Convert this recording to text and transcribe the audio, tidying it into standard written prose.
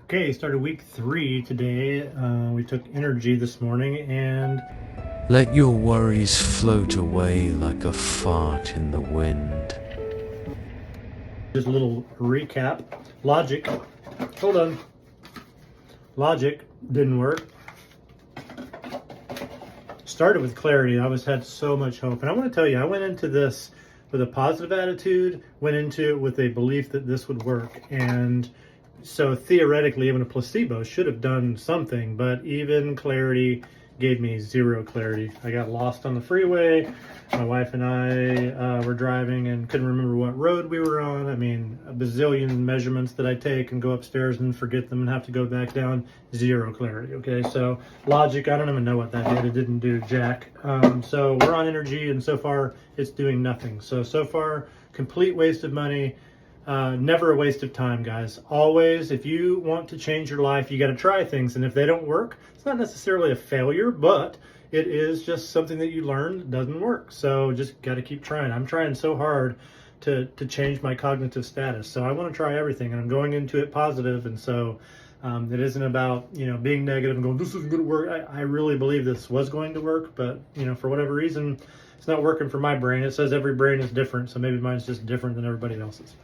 Okay, started week 3 today. We took energy this morning and Let your worries float away like a fart in the wind. just a little recap. Logic, hold on. Logic didn't work. Started with clarity. I had so much hope. And I want to tell you, I went into this with a positive attitude, went into it with a belief that this would work. And so theoretically, even a placebo should have done something, but even clarity gave me zero clarity. I got lost on the freeway. My wife and I were driving and couldn't remember what road we were on. I mean, a bazillion measurements that I take and go upstairs and forget them and have to go back down. Zero clarity, okay? So logic, I don't even know what that did. It didn't do jack. So we're on energy, and so far it's doing nothing. So far, complete waste of money. Never a waste of time, guys. Always, if you want to change your life, you got to try things. And if they don't work, it's not necessarily a failure, but it is just something that you learn that doesn't work. So just got to keep trying. I'm trying so hard to change my cognitive status. So I want to try everything, and I'm going into it positive. And so it isn't about, being negative and going, this isn't going to work. I really believe this was going to work, but, for whatever reason, it's not working for my brain. It says every brain is different. So maybe mine's just different than everybody else's.